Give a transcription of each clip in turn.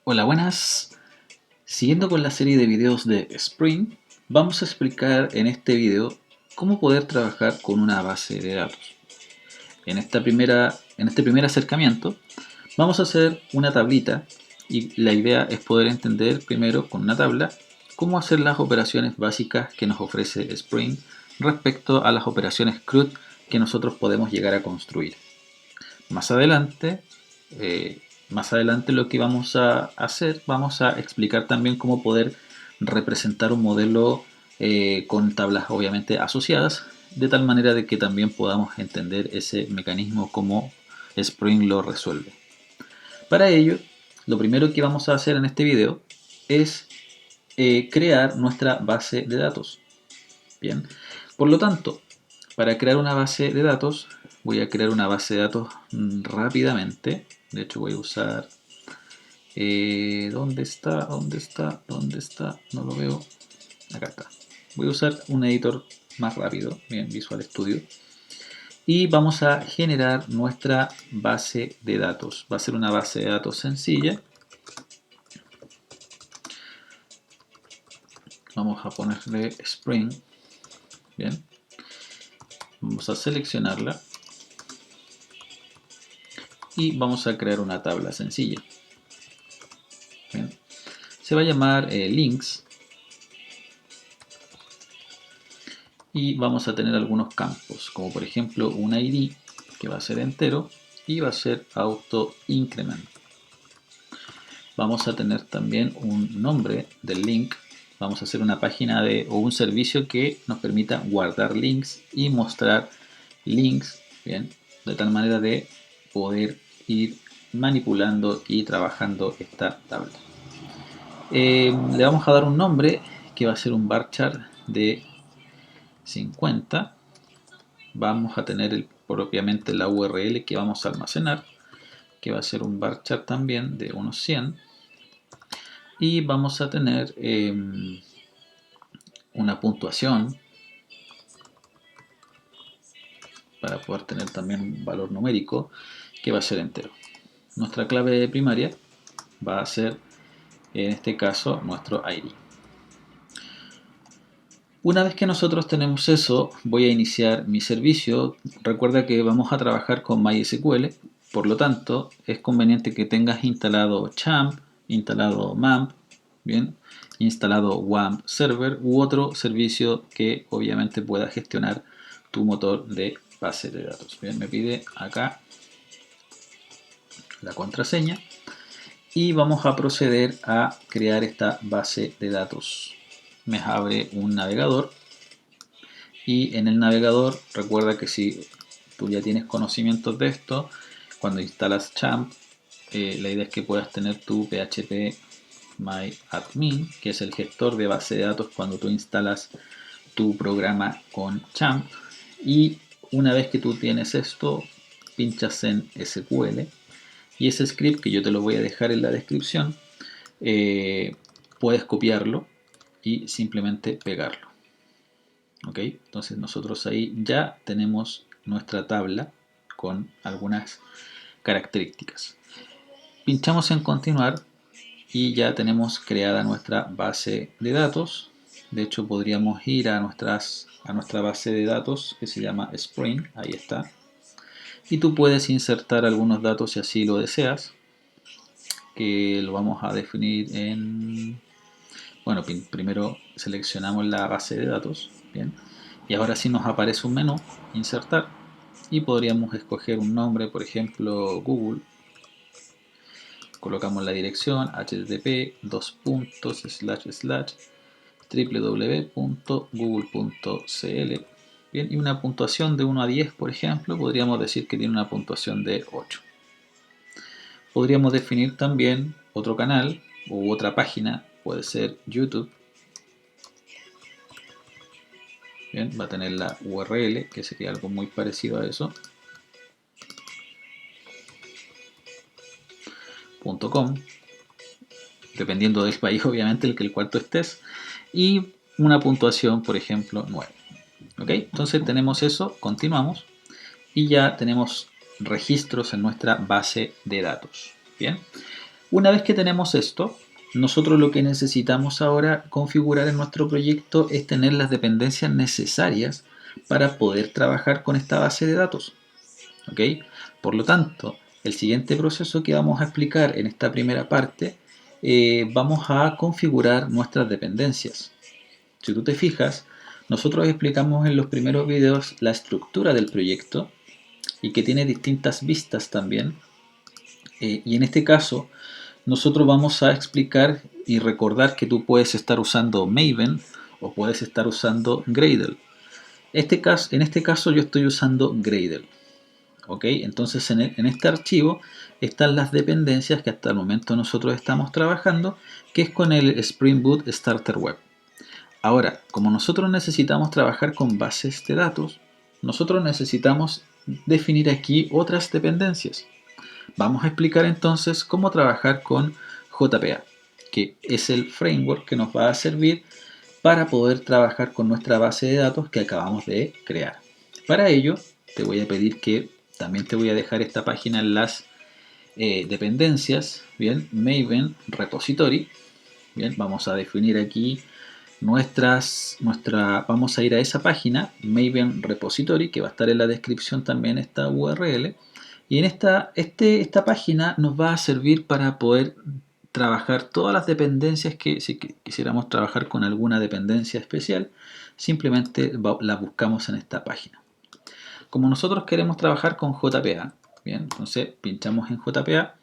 Hola, buenas. Siguiendo con la serie de videos de Spring, vamos a explicar en este video cómo poder trabajar con una base de datos. En este primer acercamiento, vamos a hacer una tablita y la idea es poder entender primero con una tabla cómo hacer las operaciones básicas que nos ofrece Spring respecto a las operaciones CRUD que nosotros podemos llegar a construir. Más adelante, eh, Más adelante lo que vamos a hacer, vamos a explicar también cómo poder representar un modelo con tablas obviamente asociadas, de tal manera de que también podamos entender ese mecanismo como Spring lo resuelve. Para ello, lo primero que vamos a hacer en este video es crear nuestra base de datos. Bien, por lo tanto, para crear una base de datos, voy a crear una base de datos rápidamente. De hecho, voy a usar... ¿dónde está? ¿Dónde está? ¿Dónde está? No lo veo. Acá está. Voy a usar un editor más rápido, bien, Visual Studio. Y vamos a generar nuestra base de datos. Va a ser una base de datos sencilla. Vamos a ponerle Spring. Bien. Vamos a seleccionarla. Y vamos a crear una tabla sencilla. Bien. Se va a llamar links y vamos a tener algunos campos, como por ejemplo un ID que va a ser entero y va a ser auto increment. Vamos a tener también un nombre del link. Vamos a hacer una página o un servicio que nos permita guardar links y mostrar links, bien, de tal manera de poder ir manipulando y trabajando esta tabla. Le vamos a dar un nombre que va a ser un varchar de 50. Vamos a tener propiamente la URL que vamos a almacenar, que va a ser un varchar también de unos 100. Y vamos a tener una puntuación para poder tener también un valor numérico que va a ser entero. Nuestra clave primaria va a ser, en este caso, nuestro ID. Una vez que nosotros tenemos eso, voy a iniciar mi servicio. Recuerda que vamos a trabajar con MySQL, por lo tanto, es conveniente que tengas instalado Champ, instalado MAMP, bien, instalado WAMP Server u otro servicio que obviamente pueda gestionar tu motor de base de datos. Bien, me pide acá la contraseña y vamos a proceder a crear esta base de datos. Me abre un navegador. Y en el navegador, recuerda que si tú ya tienes conocimientos de esto, cuando instalas Champ, la idea es que puedas tener tu PHP MyAdmin, que es el gestor de base de datos cuando tú instalas tu programa con Champ. Y una vez que tú tienes esto, pinchas en SQL y ese script, que yo te lo voy a dejar en la descripción, puedes copiarlo y simplemente pegarlo. ¿Ok? Entonces nosotros ahí ya tenemos nuestra tabla con algunas características. Pinchamos en continuar y ya tenemos creada nuestra base de datos. De hecho podríamos ir a nuestra base de datos que se llama Spring, ahí está. Y tú puedes insertar algunos datos si así lo deseas, que lo vamos a definir en... Bueno, primero seleccionamos la base de datos, bien. Y ahora sí nos aparece un menú, insertar, y podríamos escoger un nombre, por ejemplo Google. Colocamos la dirección http://www.google.cl. Bien, y una puntuación de 1 a 10, por ejemplo, podríamos decir que tiene una puntuación de 8. Podríamos definir también otro canal u otra página, puede ser YouTube. Bien, va a tener la URL, que sería algo muy parecido a eso. .com, dependiendo del país obviamente el cual tú estés, y una puntuación, por ejemplo, 9. ¿Ok? Entonces tenemos eso, continuamos, y ya tenemos registros en nuestra base de datos. Bien, Una vez que tenemos esto, nosotros lo que necesitamos ahora configurar en nuestro proyecto es tener las dependencias necesarias para poder trabajar con esta base de datos. ¿Ok? Por lo tanto, el siguiente proceso que vamos a explicar en esta primera parte, vamos a configurar nuestras dependencias. Si tú te fijas, nosotros explicamos en los primeros videos la estructura del proyecto y que tiene distintas vistas también. Y en este caso, nosotros vamos a explicar y recordar que tú puedes estar usando Maven o puedes estar usando Gradle. En este caso yo estoy usando Gradle. ¿Ok? Entonces en este archivo están las dependencias que hasta el momento nosotros estamos trabajando, que es con el Spring Boot Starter Web. Ahora, como nosotros necesitamos trabajar con bases de datos, nosotros necesitamos definir aquí otras dependencias. Vamos a explicar entonces cómo trabajar con JPA, que es el framework que nos va a servir para poder trabajar con nuestra base de datos que acabamos de crear. Para ello, te voy a pedir que también te voy a dejar esta página en las dependencias, bien, Maven Repository, bien, vamos a definir aquí vamos a ir a esa página, Maven Repository, que va a estar en la descripción también esta URL, y en esta página nos va a servir para poder trabajar todas las dependencias que si quisiéramos trabajar con alguna dependencia especial, simplemente la buscamos en esta página. Como nosotros queremos trabajar con JPA, bien, entonces pinchamos en JPA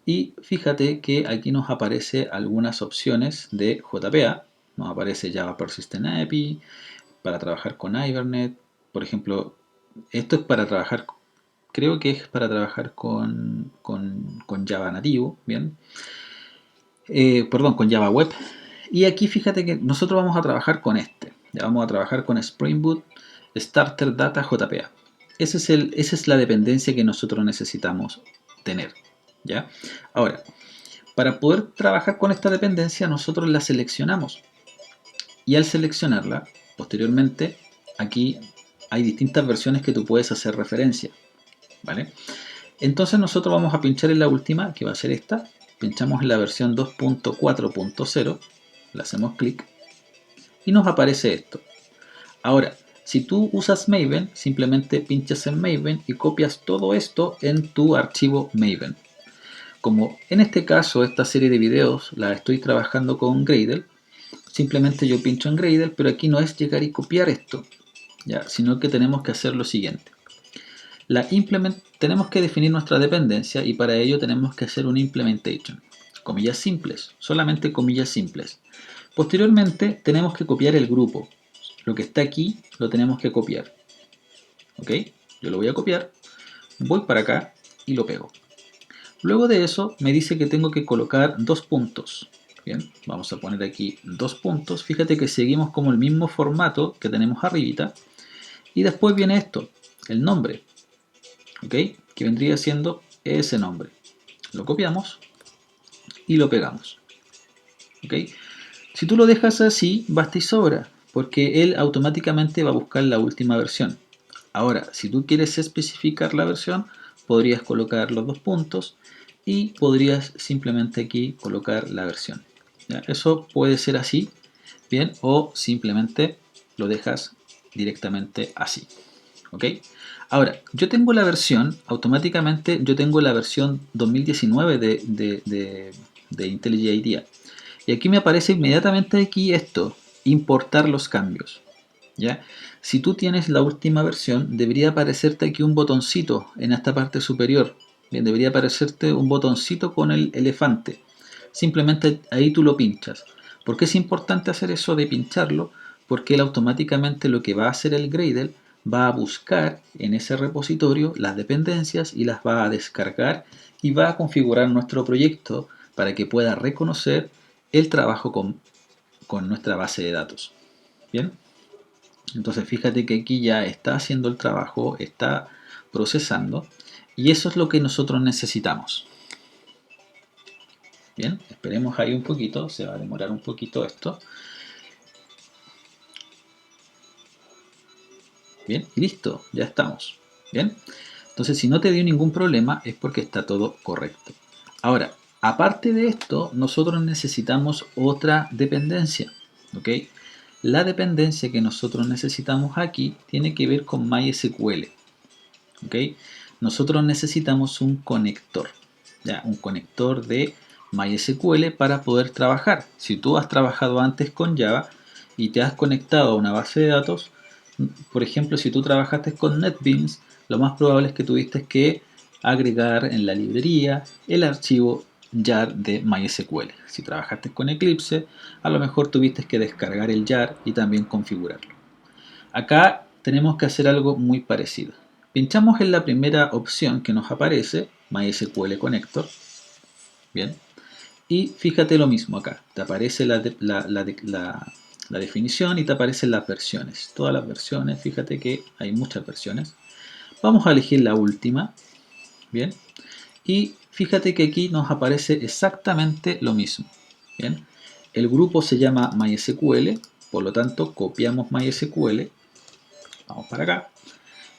y fíjate que aquí nos aparece algunas opciones de JPA. Nos aparece Java Persistent API, para trabajar con Hibernate, por ejemplo, esto es para trabajar, creo que es para trabajar con Java nativo, bien, perdón, con Java Web. Y aquí fíjate que nosotros vamos a trabajar con ya vamos a trabajar con Spring Boot Starter Data JPA. Esa es la dependencia que nosotros necesitamos tener, ¿ya? Ahora, para poder trabajar con esta dependencia, nosotros la seleccionamos. Y al seleccionarla, posteriormente, aquí hay distintas versiones que tú puedes hacer referencia, ¿vale? Entonces nosotros vamos a pinchar en la última, que va a ser esta. Pinchamos en la versión 2.4.0, le hacemos clic y nos aparece esto. Ahora, si tú usas Maven, simplemente pinchas en Maven y copias todo esto en tu archivo Maven. Como en este caso esta serie de videos la estoy trabajando con Gradle, simplemente yo pincho en Gradle, pero aquí no es llegar y copiar esto, ¿ya? Sino que tenemos que hacer lo siguiente. Tenemos que definir nuestra dependencia y para ello tenemos que hacer un implementation. Comillas simples, solamente comillas simples. Posteriormente tenemos que copiar el grupo. Lo que está aquí lo tenemos que copiar. ¿Ok? Yo lo voy a copiar, voy para acá y lo pego. Luego de eso me dice que tengo que colocar dos puntos. Bien, vamos a poner aquí dos puntos. Fíjate que seguimos como el mismo formato que tenemos arribita. Y después viene esto, el nombre. ¿Ok? Que vendría siendo ese nombre. Lo copiamos y lo pegamos. ¿Ok? Si tú lo dejas así, basta y sobra, porque él automáticamente va a buscar la última versión. Ahora, si tú quieres especificar la versión, podrías colocar los dos puntos y podrías simplemente aquí colocar la versión. ¿Ya? Eso puede ser así, bien, o simplemente lo dejas directamente así. ¿Ok? Ahora, yo tengo la versión, automáticamente yo tengo la versión 2019 de IntelliJ IDEA. Y aquí me aparece inmediatamente aquí esto, importar los cambios. ¿Ya? Si tú tienes la última versión, debería aparecerte aquí un botoncito en esta parte superior. Bien, debería aparecerte un botoncito con el elefante. Simplemente ahí tú lo pinchas. ¿Por qué es importante hacer eso de pincharlo? Porque él automáticamente lo que va a hacer el Gradle va a buscar en ese repositorio las dependencias y las va a descargar y va a configurar nuestro proyecto para que pueda reconocer el trabajo con nuestra base de datos. Bien, entonces fíjate que aquí ya está haciendo el trabajo, está procesando y eso es lo que nosotros necesitamos. Bien, esperemos ahí un poquito, se va a demorar un poquito esto. Bien, y listo, ya estamos. Bien, entonces si no te dio ningún problema es porque está todo correcto. Ahora, Aparte de esto, nosotros necesitamos otra dependencia, ¿ok? La dependencia que nosotros necesitamos aquí tiene que ver con MySQL, ¿ok? Nosotros necesitamos un conector, ¿ya? Un conector de MySQL para poder trabajar. Si tú has trabajado antes con Java y te has conectado a una base de datos, por ejemplo, si tú trabajaste con NetBeans, lo más probable es que tuviste que agregar en la librería el archivo jar de MySQL. Si trabajaste con Eclipse, a lo mejor tuviste que descargar el jar y también configurarlo. Acá tenemos que hacer algo muy parecido. Pinchamos en la primera opción que nos aparece, MySQL Connector. Bien. Y fíjate lo mismo acá. Te aparece la definición y te aparecen las versiones. Todas las versiones, fíjate que hay muchas versiones. Vamos a elegir la última. Bien. Y fíjate que aquí nos aparece exactamente lo mismo. Bien. El grupo se llama MySQL, por lo tanto copiamos MySQL. Vamos para acá.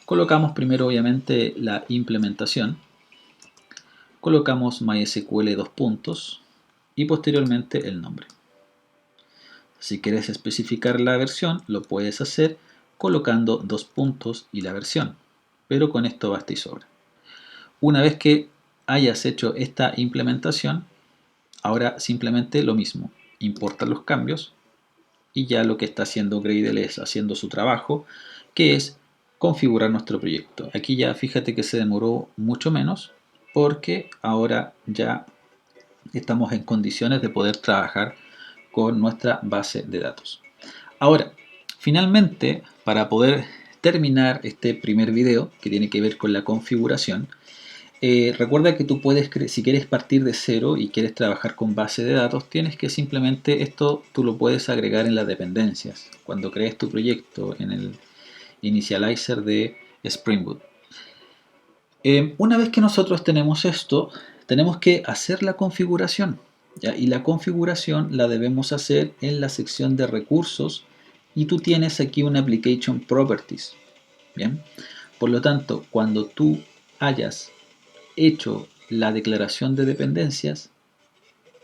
Colocamos primero obviamente la implementación. Colocamos MySQL dos puntos y posteriormente el nombre. Si quieres especificar la versión, lo puedes hacer colocando dos puntos y la versión, pero con esto basta y sobra. Una vez que hayas hecho esta implementación, ahora simplemente lo mismo, importa los cambios y ya lo que está haciendo Gradle es haciendo su trabajo, que es configurar nuestro proyecto. Aquí ya fíjate que se demoró mucho menos porque ahora ya estamos en condiciones de poder trabajar con nuestra base de datos. Ahora, finalmente, para poder terminar este primer video que tiene que ver con la configuración, recuerda que tú puedes, si quieres partir de cero y quieres trabajar con base de datos, tienes que simplemente esto tú lo puedes agregar en las dependencias cuando crees tu proyecto en el initializer de Spring Boot. Una vez que nosotros tenemos esto, tenemos que hacer la configuración, ¿ya? Y la configuración la debemos hacer en la sección de recursos y tú tienes aquí una Application Properties. ¿Bien? Por lo tanto, cuando tú hayas hecho la declaración de dependencias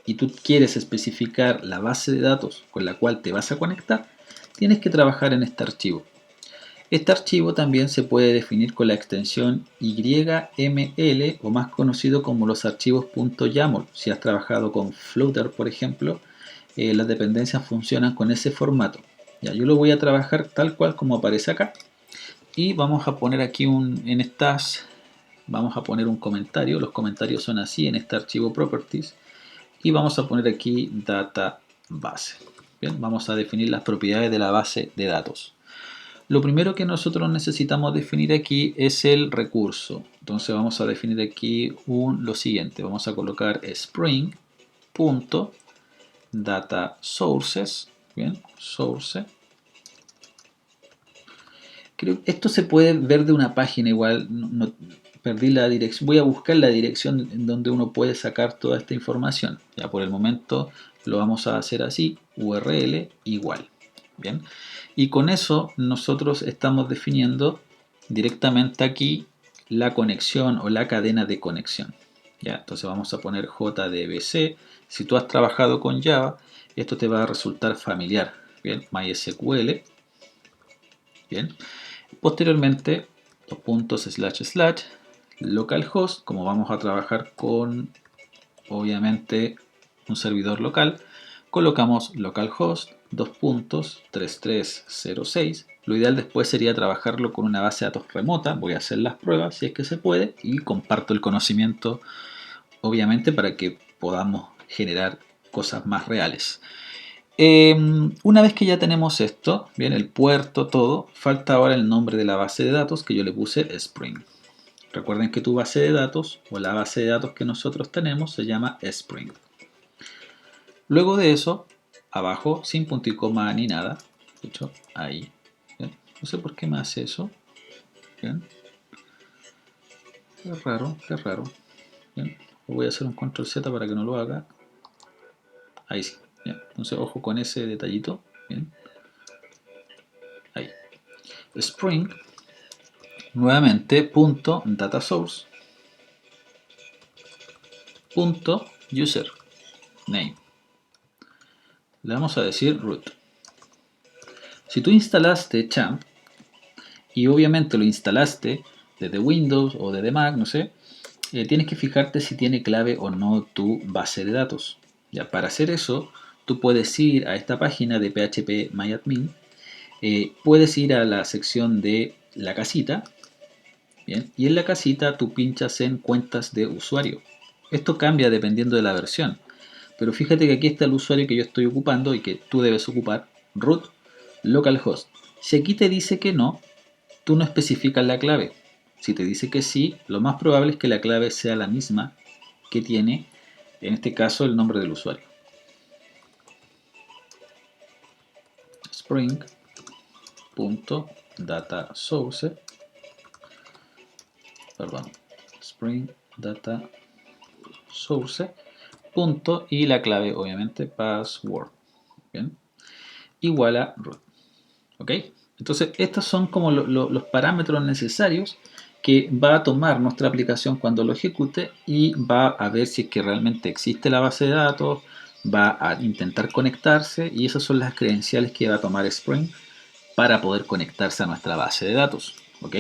y tú quieres especificar la base de datos con la cual te vas a conectar, tienes que trabajar en este archivo. Este archivo también se puede definir con la extensión YML o más conocido como los archivos .yaml. Si has trabajado con Flutter, por ejemplo, las dependencias funcionan con ese formato. Ya, yo lo voy a trabajar tal cual como aparece acá y vamos a poner aquí vamos a poner un comentario. Los comentarios son así en este archivo properties y vamos a poner aquí database. Bien, vamos a definir las propiedades de la base de datos. Lo primero que nosotros necesitamos definir aquí es el recurso. Entonces vamos a definir aquí lo siguiente. Vamos a colocar spring.dataSources. Bien, source. Creo que esto se puede ver de una página igual. No, perdí la dirección. Voy a buscar la dirección en donde uno puede sacar toda esta información. Ya por el momento lo vamos a hacer así. URL igual. Bien. Y con eso nosotros estamos definiendo directamente aquí la conexión o la cadena de conexión. ¿Ya? Entonces vamos a poner JDBC. Si tú has trabajado con Java, esto te va a resultar familiar. Bien, MySQL. Bien. Posteriormente, los puntos // localhost, como vamos a trabajar con obviamente un servidor local, colocamos localhost 2.3306. Lo ideal después sería trabajarlo con una base de datos remota. Voy a hacer las pruebas si es que se puede y comparto el conocimiento obviamente para que podamos generar cosas más reales. Una vez que ya tenemos esto, bien, el puerto, todo, falta ahora el nombre de la base de datos que yo le puse Spring. Recuerden que tu base de datos o la base de datos que nosotros tenemos se llama Spring. Luego de eso, abajo, sin punto y coma ni nada, de hecho, ahí. ¿Bien? No sé por qué me hace eso. ¿Bien? Qué raro, qué raro. ¿Bien? Voy a hacer un control Z para que no lo haga. Ahí sí. ¿Bien? Entonces, ojo con ese detallito. ¿Bien? Ahí. Spring, nuevamente, punto data source, punto user name. Le vamos a decir root. Si tú instalaste Champ y obviamente lo instalaste desde Windows o desde Mac, no sé, tienes que fijarte si tiene clave o no tu base de datos. Ya, para hacer eso, tú puedes ir a esta página de phpMyAdmin, puedes ir a la sección de la casita, bien, y en la casita tú pinchas en cuentas de usuario. Esto cambia dependiendo de la versión, pero fíjate que aquí está el usuario que yo estoy ocupando y que tú debes ocupar, root localhost. Si aquí te dice que no, tú no especificas la clave. Si te dice que sí, lo más probable es que la clave sea la misma que tiene, en este caso, el nombre del usuario. Spring.dataSource, perdón, Spring.dataSource, punto, y la clave, obviamente, password. Bien, igual a root. ¿Ok? Entonces, estos son como los parámetros necesarios que va a tomar nuestra aplicación cuando lo ejecute y va a ver si es que realmente existe la base de datos, va a intentar conectarse y esas son las credenciales que va a tomar Spring para poder conectarse a nuestra base de datos. ¿Ok?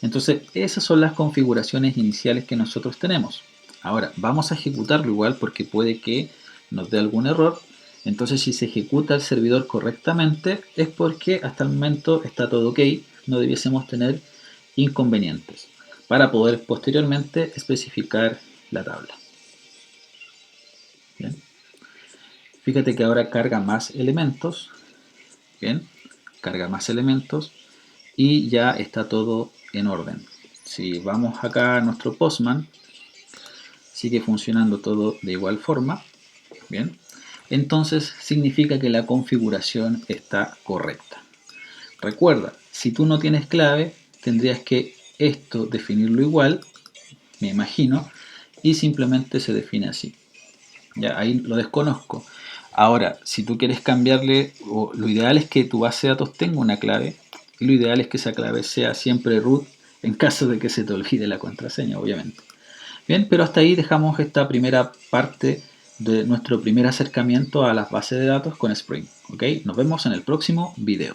Entonces, esas son las configuraciones iniciales que nosotros tenemos. Ahora, vamos a ejecutarlo igual porque puede que nos dé algún error. Entonces, si se ejecuta el servidor correctamente, es porque hasta el momento está todo ok, no debiésemos tener inconvenientes para poder posteriormente especificar la tabla. Bien. Fíjate que ahora carga más elementos. Bien, carga más elementos y ya está todo en orden. Si vamos acá a nuestro Postman, sigue funcionando todo de igual forma. Bien, entonces significa que la configuración está correcta. Recuerda, si tú no tienes clave, tendrías que esto definirlo igual, me imagino, y simplemente se define así. Ya, ahí lo desconozco. Ahora, si tú quieres cambiarle, lo ideal es que tu base de datos tenga una clave, y lo ideal es que esa clave sea siempre root en caso de que se te olvide la contraseña, obviamente. Bien, pero hasta ahí dejamos esta primera parte de nuestro primer acercamiento a las bases de datos con Spring. ¿Ok? Nos vemos en el próximo video.